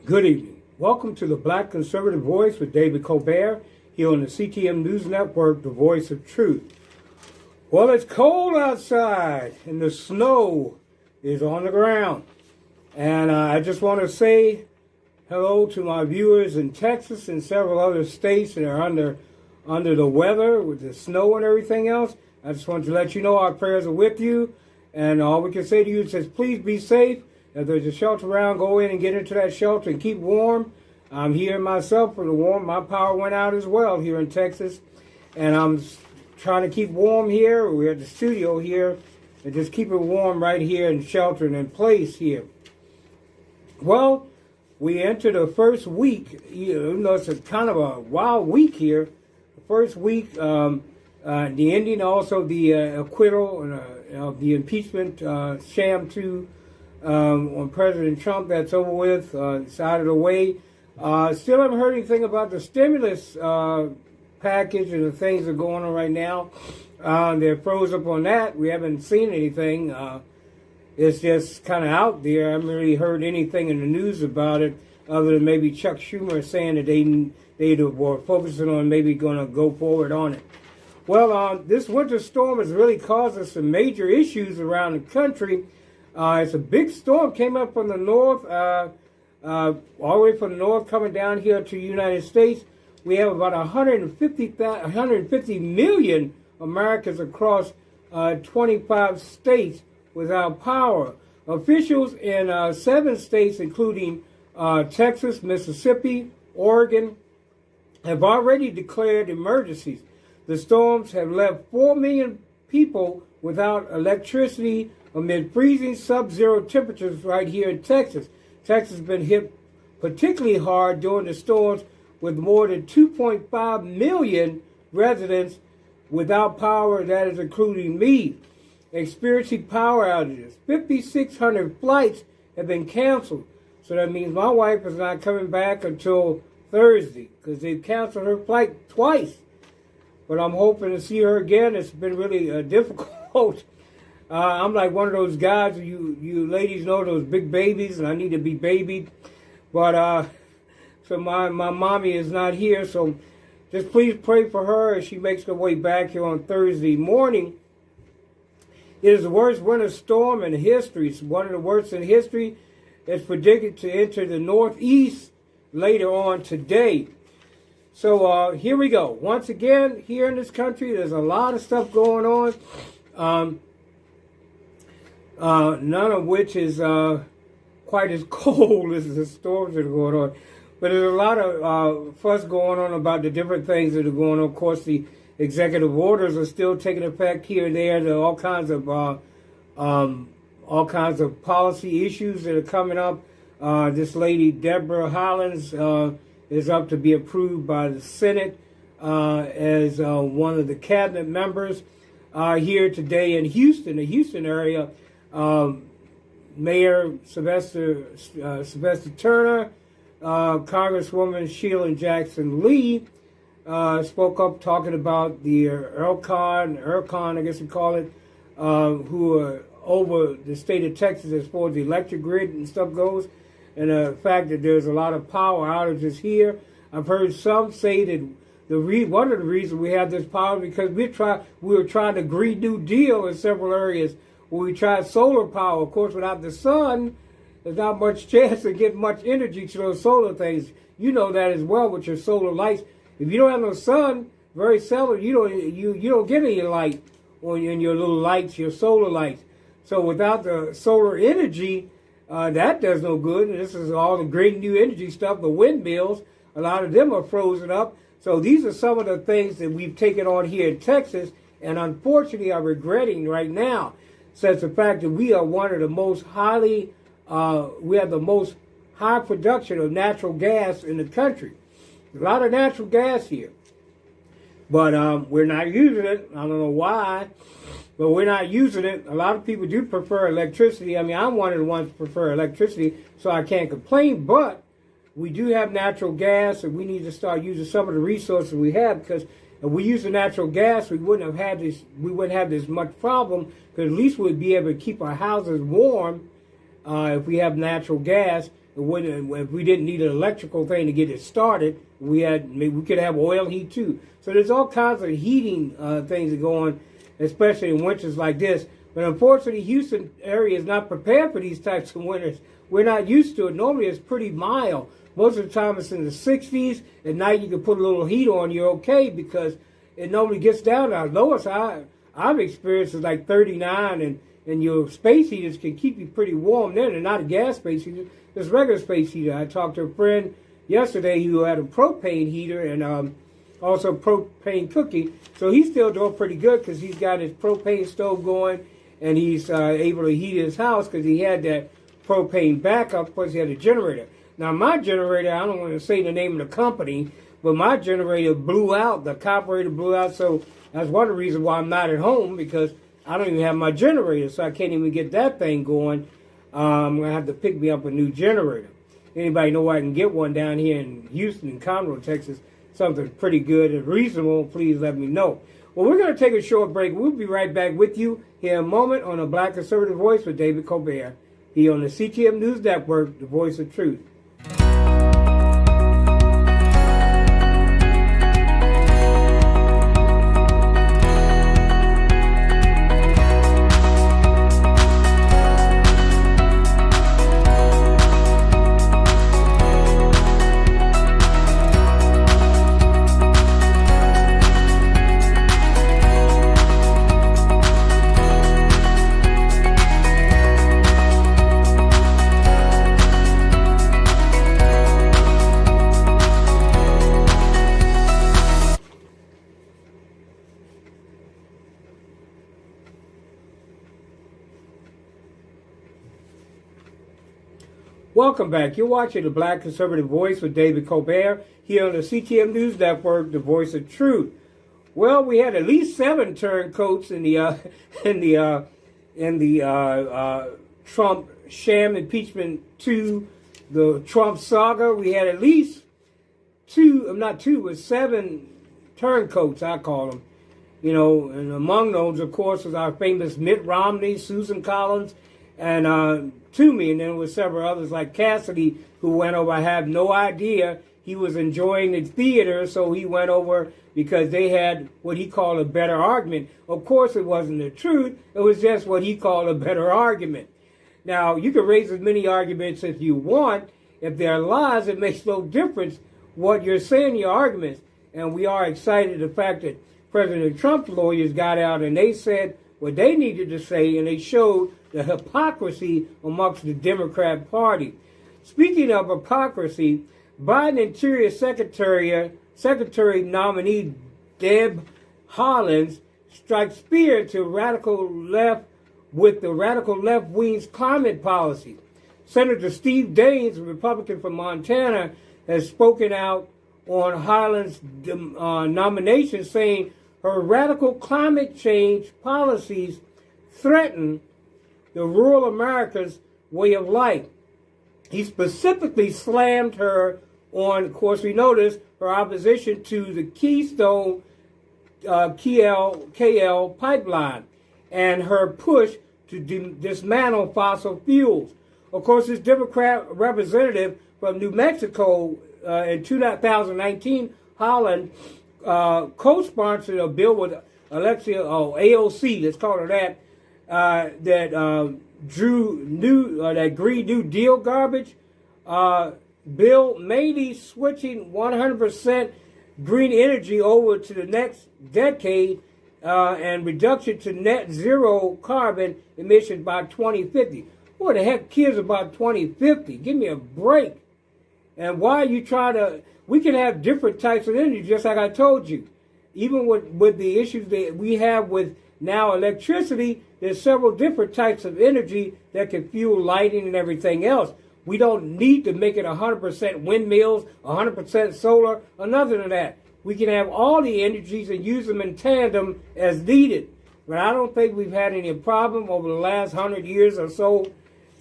Good evening. Welcome to the Black Conservative Voice with David Colbert here on the CTM News Network, the voice of truth. Well, it's cold outside and the snow is on the ground. And I just want to say hello to my viewers in Texas and several other states that are under the weather with the snow and everything else. I just want to let you know our prayers are with you. And all we can say to you is please be safe. If there's a shelter around, go in and get into that shelter and keep warm. I'm here myself for the warm. My power went out as well here in Texas. And I'm trying to keep warm here. We're at the studio here. And just keep it warm right here and sheltering in place here. Well, we enter the first week. You know, it's a kind of a wild week here. The first week, the ending, also the acquittal of the impeachment sham on President Trump. That's over with. It's out of the way. Still haven't heard anything about the stimulus package and the things that are going on right now. They're froze up on that. We haven't seen anything. It's just kind of out there. I haven't really heard anything in the news about it other than maybe Chuck Schumer saying that they were focusing on maybe going to go forward on it. Well, this winter storm has really caused us some major issues around the country. It's a big storm, came up from the north, all the way from the north coming down here to the United States. We have about 150 million Americans across 25 states without power. Officials in 7 states, including Texas, Mississippi, Oregon, have already declared emergencies. The storms have left 4 million people without electricity amid freezing sub-zero temperatures right here in Texas. Texas has been hit particularly hard during the storms with more than 2.5 million residents without power, that is including me, experiencing power outages. 5,600 flights have been canceled. So that means my wife is not coming back until Thursday because they've canceled her flight twice. But I'm hoping to see her again. It's been really difficult. I'm like one of those guys, you ladies know, those big babies, and I need to be babied. But, so my mommy is not here, so just please pray for her as she makes her way back here on Thursday morning. It is the worst winter storm in history. It's one of the worst in history. It's predicted to enter the northeast later on today. So here we go. Once again, here in this country, there's a lot of stuff going on. None of which is quite as cold as the storms that are going on. But there's a lot of fuss going on about the different things that are going on. Of course, the executive orders are still taking effect here and there. There are all kinds of policy issues that are coming up. This lady, Deborah Hollins, is up to be approved by the Senate as one of the cabinet members here today in Houston, the Houston area. Mayor Sylvester Turner, Congresswoman Sheila Jackson Lee spoke up talking about the ERCON, I guess you call it, who are over the state of Texas as far as the electric grid and stuff goes, and the fact that there's a lot of power outages here. I've heard some say that one of the reasons we have this power because we were trying to Green New Deal in several areas. When we tried solar power, of course, without the sun, there's not much chance of getting much energy to those solar things. You know that as well with your solar lights. If you don't have no sun, very seldom you don't get any light in your little lights, your solar lights. So without the solar energy, that does no good. And this is all the great new energy stuff. The windmills, a lot of them are frozen up. So these are some of the things that we've taken on here in Texas, and unfortunately are regretting right now. Since the fact that we are one of the most we have the most high production of natural gas in the country. A lot of natural gas here. But we're not using it. I don't know why, but we're not using it. A lot of people do prefer electricity. I mean, I'm one of the ones who prefer electricity, so I can't complain. But we do have natural gas, and we need to start using some of the resources we have because if we use the natural gas, we wouldn't have this much problem because at least we'd be able to keep our houses warm if we have natural gas. If we didn't need an electrical thing to get it started, we could have oil heat too. So there's all kinds of heating things that go on, especially in winters like this. But unfortunately, Houston area is not prepared for these types of winters. We're not used to it. Normally, it's pretty mild. Most of the time, it's in the 60s. At night, you can put a little heat on. You're okay because it normally gets down. Our lowest I've experienced is like 39, and your space heaters can keep you pretty warm then. They're not a gas space heater. It's regular space heater. I talked to a friend yesterday who had a propane heater and also propane cookie. So he's still doing pretty good because he's got his propane stove going and he's able to heat his house because he had that propane backup, plus he had a generator. Now my generator, I don't want to say the name of the company, but my generator blew out, the carburetor blew out, so that's one of the reasons why I'm not at home, because I don't even have my generator, so I can't even get that thing going. I'm going to have to pick me up a new generator. Anybody know where I can get one down here in Houston and Conroe, Texas, something pretty good and reasonable, please let me know. Well, we're going to take a short break. We'll be right back with you here in a moment on a Black Conservative Voice with David Colbert. He on the CTM News Network, the voice of truth. Welcome back. You're watching the Black Conservative Voice with David Colbert here on the CTM News Network, the voice of truth. Well, we had at least 7 turncoats in the Trump sham impeachment to the Trump saga. We had at least 7 turncoats, I call them. You know, and among those, of course, was our famous Mitt Romney, Susan Collins, and Toomey, and then there were several others like Cassidy, who went over. I have no idea. He was enjoying the theater, so he went over because they had what he called a better argument. Of course, it wasn't the truth. It was just what he called a better argument. Now, you can raise as many arguments as you want. If they're lies, it makes no difference what you're saying in your arguments. And we are excited the fact that President Trump's lawyers got out and they said what they needed to say, and they showed the hypocrisy amongst the Democrat Party. Speaking of hypocrisy, Biden Interior Secretary nominee Deb Haaland strikes fear to radical left with the radical left wing's climate policy. Senator Steve Daines, a Republican from Montana, has spoken out on Haaland's nomination, saying her radical climate change policies threaten the rural America's way of life. He specifically slammed her on, of course, we noticed her opposition to the Keystone KL pipeline and her push to dismantle fossil fuels. Of course, this Democrat representative from New Mexico in 2019, Haaland co-sponsored a bill with AOC, let's call her that, that Green New Deal garbage bill, mainly switching 100% green energy over to the next decade and reduction to net zero carbon emissions by 2050. What the heck cares about 2050? Give me a break. And why you try to... We can have different types of energy, just like I told you. Even with the issues that we have with now electricity, there's several different types of energy that can fuel lighting and everything else. We don't need to make it 100% windmills, 100% solar, or nothing of that. We can have all the energies and use them in tandem as needed. But I don't think we've had any problem over the last 100 years or so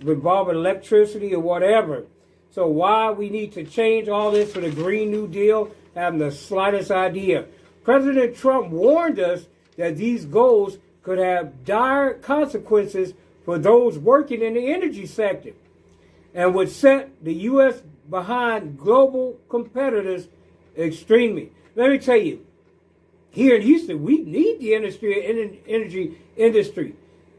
involving electricity or whatever. So why we need to change all this for the Green New Deal, having the slightest idea. President Trump warned us that these goals could have dire consequences for those working in the energy sector. and would set the U.S. behind global competitors extremely. Let me tell you, here in Houston, we need the energy industry.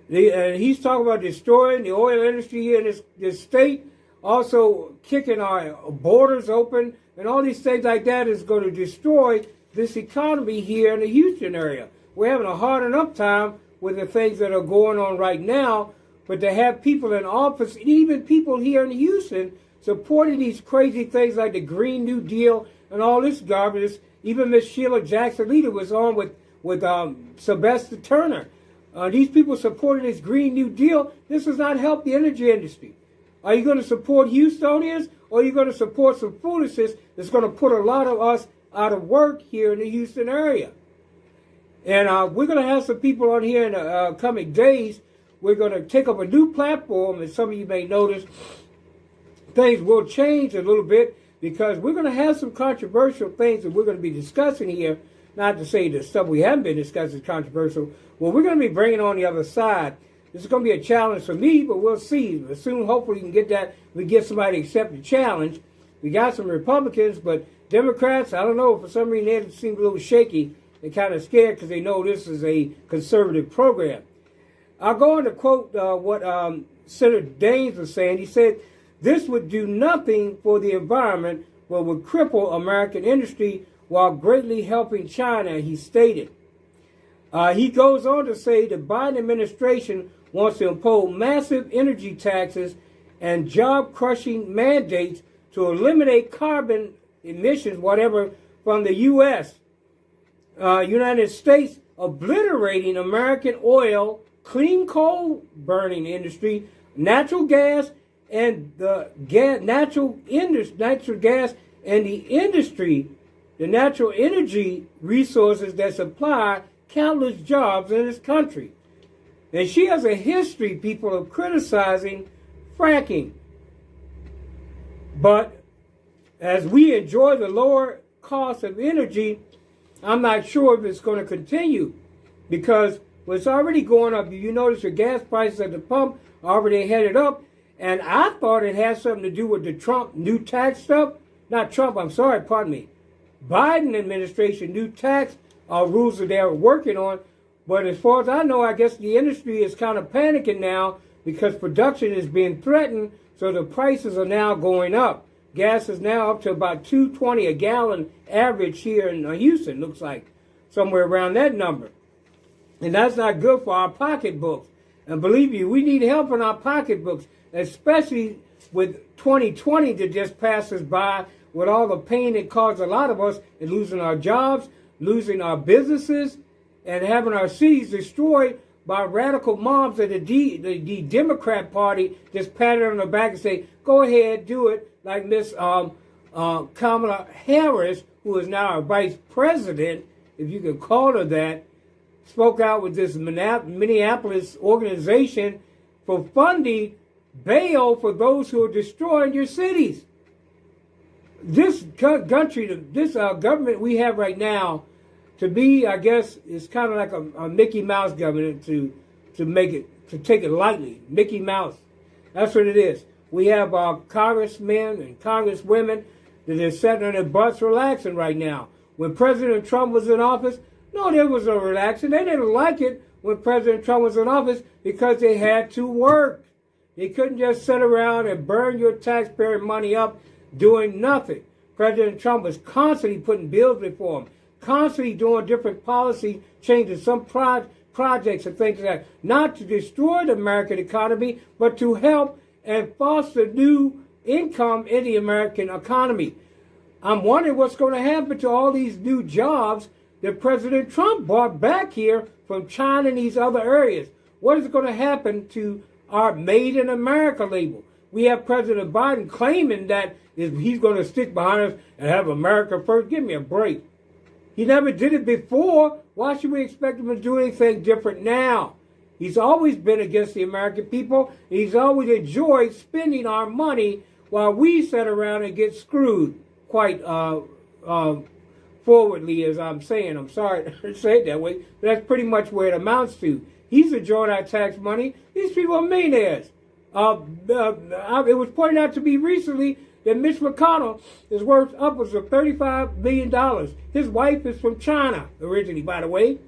He's talking about destroying the oil industry here in this state, also kicking our borders open, and all these things like that is going to destroy this economy here in the Houston area. We're having a hard enough time with the things that are going on right now, but to have people in office, even people here in Houston, supporting these crazy things like the Green New Deal and all this garbage. Even Miss Sheila Jackson-Leader was on with Sylvester Turner. These people supporting this Green New Deal. This does not help the energy industry. Are you going to support Houstonians, or are you going to support some foolishness that's going to put a lot of us out of work here in the Houston area? And we're going to have some people on here in the coming days. We're going to take up a new platform, and some of you may notice things will change a little bit, because we're going to have some controversial things that we're going to be discussing here. Not to say the stuff we haven't been discussing is controversial. Well, we're going to be bringing on the other side. This is going to be a challenge for me, but we'll see. Soon, hopefully, we can get that. We get somebody to accept the challenge. We got some Republicans, but Democrats, I don't know. For some reason, they seem a little shaky. They're kind of scared because they know this is a conservative program. I'll go on to quote what Senator Daines was saying. He said, "This would do nothing for the environment, but would cripple American industry while greatly helping China," he stated. He goes on to say the Biden administration wants to impose massive energy taxes and job-crushing mandates to eliminate carbon emissions, whatever, from the U.S. United States, obliterating American oil, clean coal burning industry, natural gas, and the natural gas and the industry, the natural energy resources that supply countless jobs in this country. And she has a history, people, of criticizing fracking. But as we enjoy the lower cost of energy, I'm not sure if it's going to continue, because it's already going up. You notice your gas prices at the pump are already headed up. And I thought it had something to do with the Trump new tax stuff. Not Trump, I'm sorry, pardon me. Biden administration new tax rules that they are working on. But as far as I know, I guess the industry is kind of panicking now because production is being threatened. So the prices are now going up. Gas is now up to about $2.20 a gallon average here in Houston, looks like. Somewhere around that number. And that's not good for our pocketbooks. And believe me, we need help in our pocketbooks, especially with 2020 that just passes by, with all the pain it caused a lot of us in losing our jobs, losing our businesses, and having our cities destroyed by radical mobs of the Democrat Party just pat it on the back and say, go ahead, do it, like Miss Kamala Harris, who is now our vice president, if you can call her that, spoke out with this Minneapolis organization for funding bail for those who are destroying your cities. This country, this government we have right now, to me, I guess, is kind of like a Mickey Mouse government to take it lightly. Mickey Mouse. That's what it is. We have congressmen and congresswomen that are sitting on their butts relaxing right now. When President Trump was in office, no, there was no relaxing. They didn't like it when President Trump was in office because they had to work. They couldn't just sit around and burn your taxpayer money up doing nothing. President Trump was constantly putting bills before him, constantly doing different policy changes, some projects and things like that, not to destroy the American economy, but to help and foster new income in the American economy. I'm wondering what's going to happen to all these new jobs that President Trump brought back here from China and these other areas. What is going to happen to our Made in America label? We have President Biden claiming that he's going to stick behind us and have America first. Give me a break. He never did it before. Why should we expect him to do anything different now? He's always been against the American people. He's always enjoyed spending our money while we sit around and get screwed quite forwardly, as I'm saying. I'm sorry to say it that way, but that's pretty much where it amounts to. He's enjoying our tax money. These people are millionaires. It was pointed out to me recently that Mitch McConnell is worth upwards of $35 million. His wife is from China originally, by the way.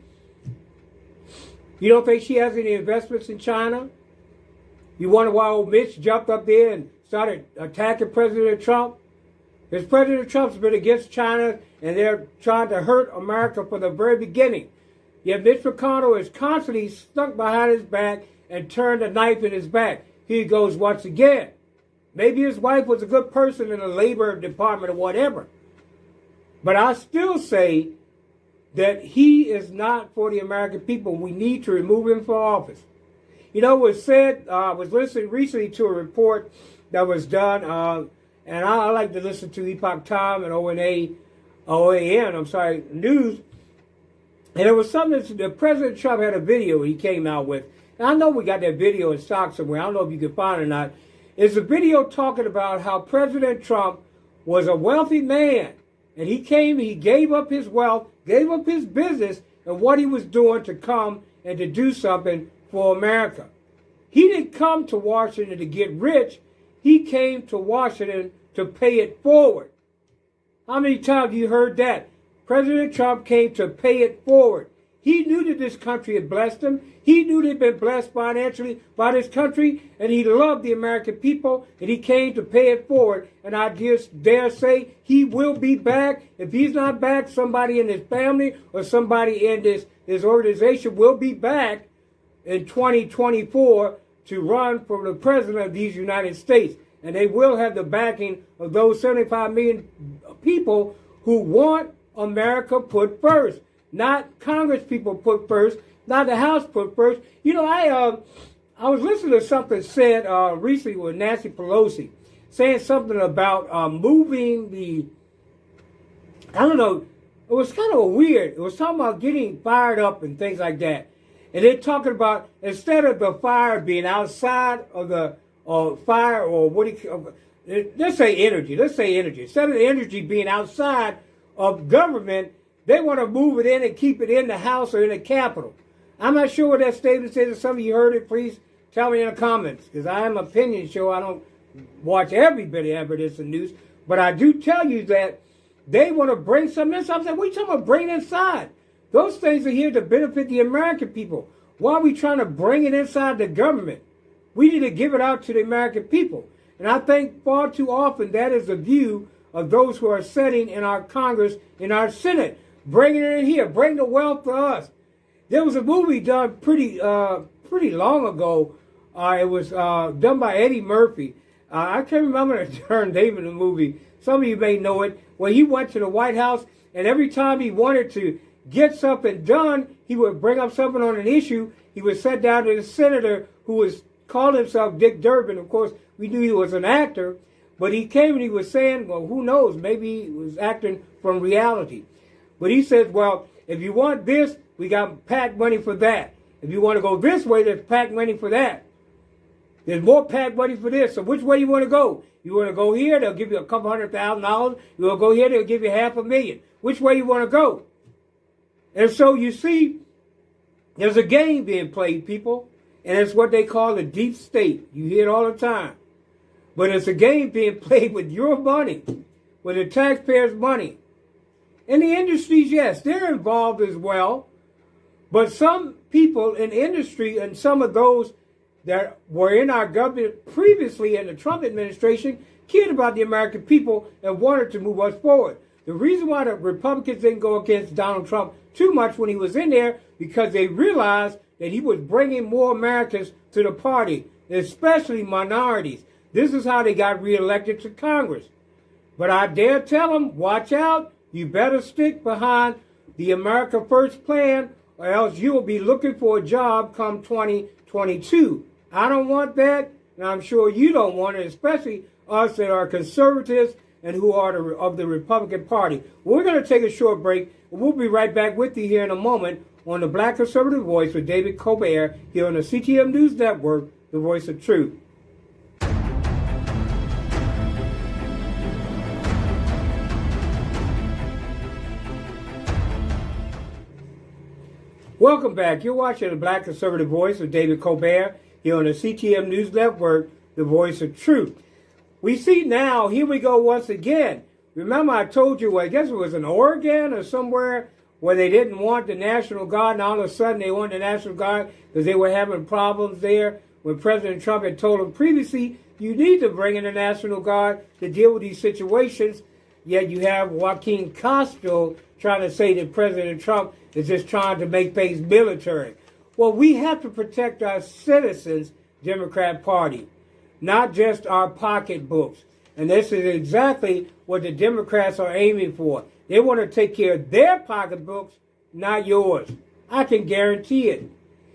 You don't think she has any investments in China? You wonder why old Mitch jumped up there and started attacking President Trump? Because President Trump's been against China, and they're trying to hurt America from the very beginning. Yet Mitch McConnell is constantly stuck behind his back and turned a knife in his back. Here he goes once again. Maybe his wife was a good person in the Labor Department or whatever. But I still say that he is not for the American people. We need to remove him from office. You know, it was said, I was listening recently to a report that was done, and I like to listen to Epoch Time and OAN, news. And it was something that President Trump had a video he came out with. And I know we got that video in stock somewhere. I don't know if you can find it or not. It's a video talking about how President Trump was a wealthy man. And he gave up his wealth, gave up his business, and what he was doing to come and to do something for America. He didn't come to Washington to get rich. He came to Washington to pay it forward. How many times have you heard that? President Trump came to pay it forward. He knew that this country had blessed him. He knew they'd been blessed financially by this country, and he loved the American people, and he came to pay it forward. And I just dare say he will be back. If he's not back, somebody in his family or somebody in this organization will be back in 2024 to run for the president of these United States. And they will have the backing of those 75 million people who want America put first. Not Congress people put first, not the House put first. You know, I was listening to something said recently with Nancy Pelosi, saying something about moving the, I don't know, it was kind of weird. It was talking about getting fired up and things like that. And they're talking about, instead of the fire being outside of the fire, or what do you, let's say energy. Instead of the energy being outside of government, they want to move it in and keep it in the House or in the Capitol. I'm not sure what that statement says. If some of you heard it, please tell me in the comments. Because I am an opinion show. I don't watch every bit of evidence and news. But I do tell you that they want to bring something inside. I'm saying, what are you talking about bringing inside? Those things are here to benefit the American people. Why are we trying to bring it inside the government? We need to give it out to the American people. And I think far too often that is the view of those who are sitting in our Congress, in our Senate. Bringing it in here. Bring the wealth to us. There was a movie done pretty long ago. It was done by Eddie Murphy. I can't remember the name of the movie. Some of you may know it. Where he went to the White House, and every time he wanted to get something done, he would bring up something on an issue. He would sit down to the senator who was called himself Dick Durbin. Of course, we knew he was an actor. But he came and he was saying, well, who knows? Maybe he was acting from reality. But he says, well, if you want this, we got PAC money for that. If you want to go this way, there's PAC money for that. There's more PAC money for this. So which way you want to go? You want to go here, they'll give you a couple $100,000. You want to go here, they'll give you $500,000. Which way you want to go? And so you see, there's a game being played, people. And it's what they call the deep state. You hear it all the time. But it's a game being played with your money, with the taxpayers' money. And the industries, yes, they're involved as well. But some people in industry and some of those that were in our government previously in the Trump administration cared about the American people and wanted to move us forward. The reason why the Republicans didn't go against Donald Trump too much when he was in there, because they realized that he was bringing more Americans to the party, especially minorities. This is how they got reelected to Congress. But I dare tell them, watch out. You better stick behind the America First plan, or else you will be looking for a job come 2022. I don't want that, and I'm sure you don't want it, especially us that are conservatives and who are of the Republican Party. We're going to take a short break, and we'll be right back with you here in a moment on the Black Conservative Voice with David Colbert here on the CTM News Network, the voice of truth. Welcome back. You're watching the Black Conservative Voice with David Colbert here on the CTM News Network, the voice of truth. We see now, here we go once again. Remember I told you, I guess it was in Oregon or somewhere, where they didn't want the National Guard, and all of a sudden they wanted the National Guard because they were having problems there when President Trump had told them previously, you need to bring in the National Guard to deal with these situations. Yet you have Joaquin Castro trying to say that President Trump is just trying to make things military. Well, we have to protect our citizens, Democrat Party, not just our pocketbooks. And this is exactly what the Democrats are aiming for. They want to take care of their pocketbooks, not yours. I can guarantee it.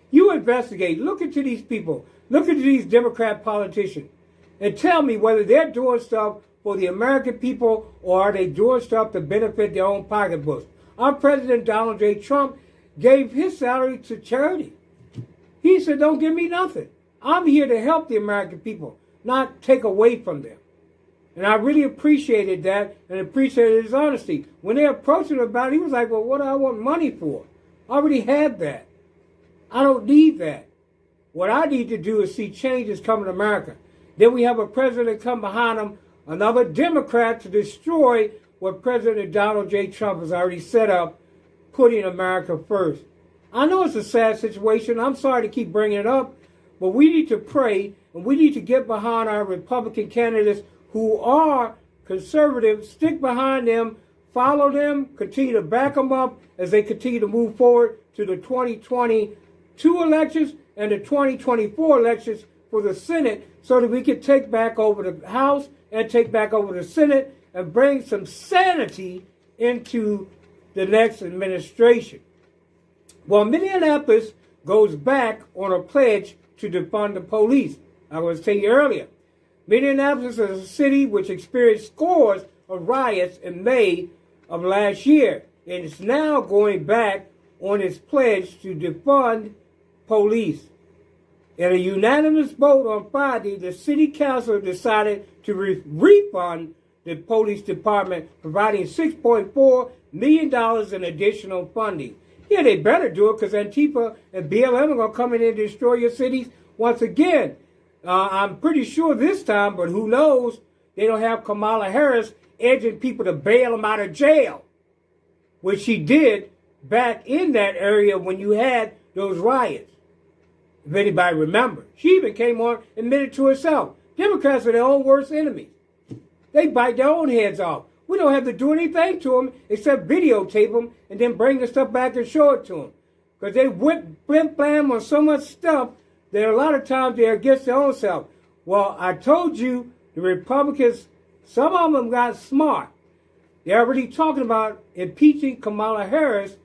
You investigate. Look into these people. Look into these Democrat politicians. And tell me whether they're doing stuff for the American people or are they doing stuff to benefit their own pocketbooks. Our President Donald J. Trump gave his salary to charity. He said, don't give me nothing. I'm here to help the American people, not take away from them. And I really appreciated that and appreciated his honesty. When they approached him about it, he was like, well, what do I want money for? I already have that. I don't need that. What I need to do is see changes coming to America. Then we have a president come behind him, another Democrat, to destroy what President Donald J. Trump has already set up, putting America first. I know it's a sad situation. I'm sorry to keep bringing it up, but we need to pray and we need to get behind our Republican candidates who are conservative, stick behind them, follow them, continue to back them up as they continue to move forward to the 2022 elections and the 2024 elections for the Senate so that we can take back over the House and take back over the Senate and bring some sanity into the next administration. Well, Minneapolis goes back on a pledge to defund the police. I was telling you earlier. Minneapolis is a city which experienced scores of riots in May of last year, and it's now going back on its pledge to defund police. In a unanimous vote on Friday, the city council decided to refund the police department, providing $6.4 million in additional funding. Yeah, they better do it because Antifa and BLM are going to come in and destroy your cities once again. I'm pretty sure this time, but who knows, they don't have Kamala Harris edging people to bail them out of jail, which she did back in that area when you had those riots. If anybody remembers. She even came on and admitted to herself. Democrats are their own worst enemies. They bite their own heads off. We don't have to do anything to them except videotape them and then bring the stuff back and show it to them. Because they whip, blim, blam on so much stuff that a lot of times they're against their own self. Well, I told you the Republicans, some of them got smart. They're already talking about impeaching Kamala Harris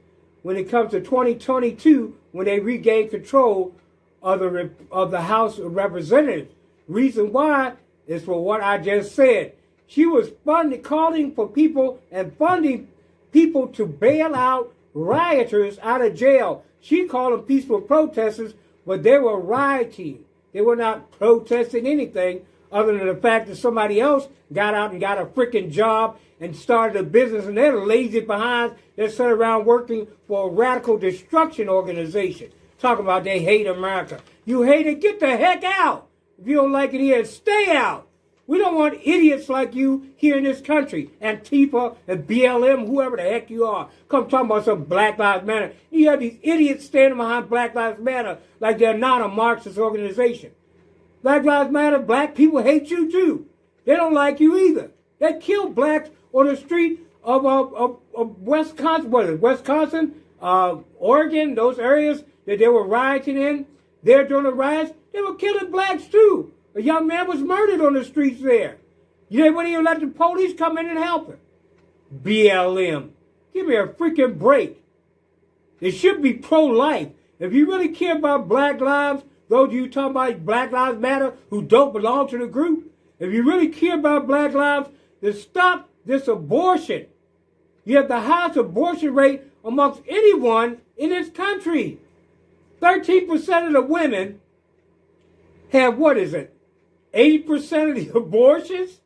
when it comes to 2022 when they regain control of the House of Representatives. Reason why is for what I just said. She was calling for people and funding people to bail out rioters out of jail. She called them peaceful protesters, but they were rioting. They were not protesting anything other than the fact that somebody else got out and got a freaking job and started a business, and they're lazy behind. They're sitting around working for a radical destruction organization. Talking about they hate America. You hate it? Get the heck out. If you don't like it here, stay out. We don't want idiots like you here in this country. Antifa and BLM, whoever the heck you are. Come talking about some Black Lives Matter. You have these idiots standing behind Black Lives Matter like they're not a Marxist organization. Black Lives Matter, black people hate you too. They don't like you either. They killed blacks on the street of Wisconsin, what is it, Wisconsin, Oregon, those areas that they were rioting in. They're doing the riots. They were killing blacks too. A young man was murdered on the streets there. You wouldn't even let the police come in and help him. BLM. Give me a freaking break. It should be pro-life. If you really care about black lives, those of you talking about Black Lives Matter who don't belong to the group, if you really care about black lives, then stop this abortion. You have the highest abortion rate amongst anyone in this country. 13% of the women have, 80% of the abortions?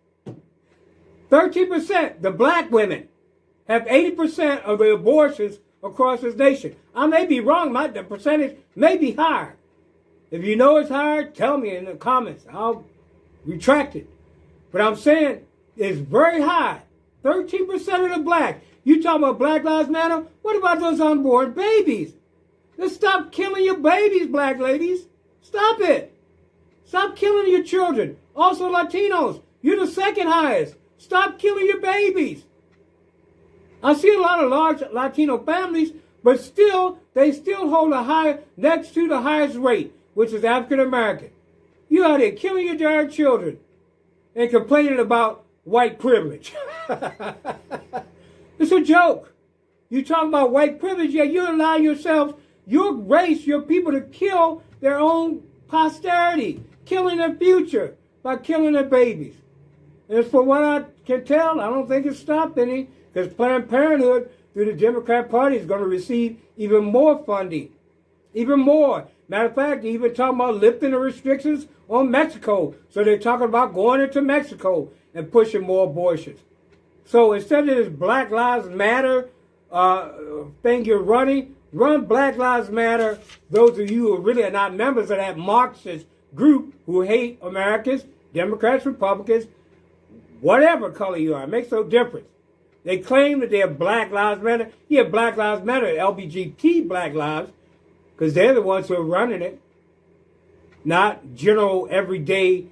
13%, the black women, have 80% of the abortions across this nation. I may be wrong, the percentage may be higher. If you know it's higher, tell me in the comments. I'll retracted. But I'm saying it's very high. 13% of the black. You talking about Black Lives Matter? What about those unborn babies? Let's stop killing your babies, black ladies. Stop it. Stop killing your children. Also Latinos, you're the second highest. Stop killing your babies. I see a lot of large Latino families, but still, they still hold a high, next to the highest rate, which is African American. You out there killing your darn children and complaining about white privilege. It's a joke. You talking about white privilege, yet you allow yourselves, your race, your people to kill their own posterity, killing their future by killing their babies. And as for what I can tell, I don't think it's stopped any, because Planned Parenthood through the Democrat Party is going to receive even more funding. Even more. Matter of fact, they're even talking about lifting the restrictions on Mexico. So they're talking about going into Mexico and pushing more abortions. So instead of this Black Lives Matter thing you're running, run Black Lives Matter. Those of you who really are not members of that Marxist group who hate Americans, Democrats, Republicans, whatever color you are, it makes no difference. They claim that they're Black Lives Matter. Yeah, Black Lives Matter, LGBT Black Lives, because they're the ones who are running it. Not general, everyday,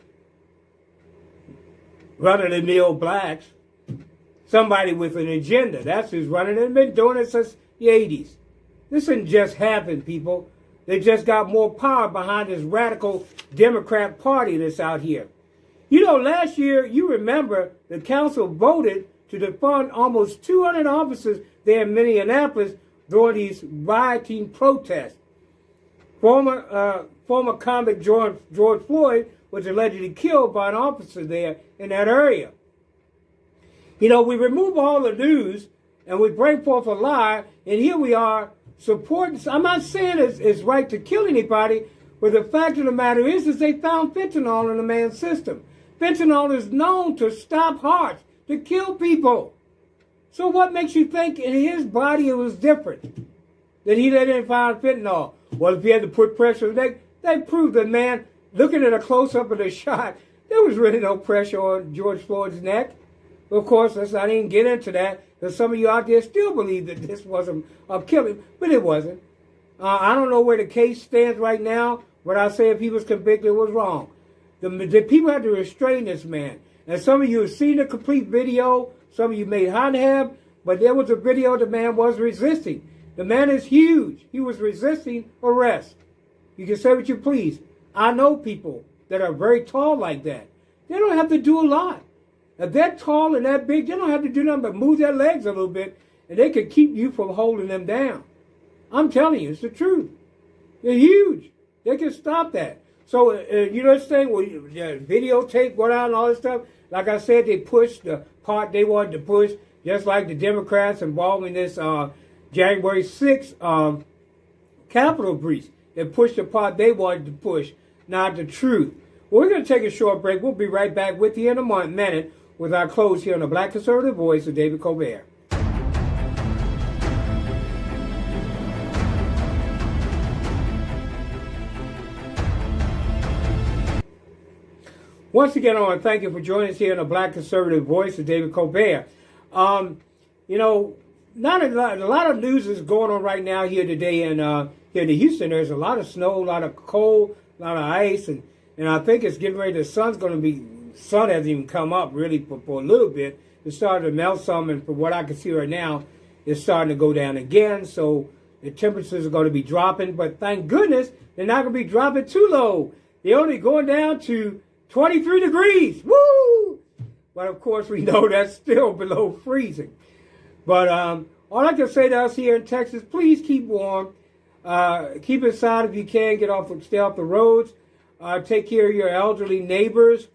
run-of-the-mill blacks. Somebody with an agenda. That's who's running it. They've been doing it since the 80s. This didn't just happen, people. They just got more power behind this radical Democrat Party that's out here. You know, last year, you remember, the council voted to defund almost 200 officers there in Minneapolis during these rioting protests. Former convict George Floyd was allegedly killed by an officer there in that area. You know, we remove all the news and we bring forth a lie, and here we are supporting. I'm not saying it's right to kill anybody, but the fact of the matter is they found fentanyl in the man's system. Fentanyl is known to stop hearts, to kill people. So what makes you think in his body it was different? That he didn't find fentanyl? Well, if he had to put pressure, they proved that, man, looking at a close-up of the shot, there was really no pressure on George Floyd's neck. Of course, let's not even get into that, because some of you out there still believe that this wasn't a killing, but it wasn't. I don't know where the case stands right now, but I say if he was convicted, it was wrong. The people had to restrain this man. And some of you have seen the complete video. Some of you may not have, but there was a video the man was resisting. The man is huge. He was resisting arrest. You can say what you please. I know people that are very tall like that. They don't have to do a lot. If they're tall and that big, they don't have to do nothing but move their legs a little bit, and they can keep you from holding them down. I'm telling you, it's the truth. They're huge. They can stop that. So, you know this thing where videotape went out and all this stuff? Like I said, they pushed the part they wanted to push, just like the Democrats involved in this January 6th Capitol breach. They pushed the part they wanted to push, not the truth. Well, we're going to take a short break. We'll be right back with you in a minute with our close here on the Black Conservative Voice of David Colbert. Once again, I want to thank you for joining us here on the Black Conservative Voice of David Colbert. You know, not a lot of news is going on right now here today here in Houston. There's a lot of snow, a lot of cold, a lot of ice, and I think it's getting ready. The sun hasn't even come up really for a little bit. It's starting to melt some, and from what I can see right now, it's starting to go down again. So the temperatures are going to be dropping, but thank goodness they're not going to be dropping too low. They're only going down to 23 degrees. Woo! But of course, we know that's still below freezing. But all I can say to us here in Texas, please keep warm. Keep inside if you can. Stay off the roads. Take care of your elderly neighbors.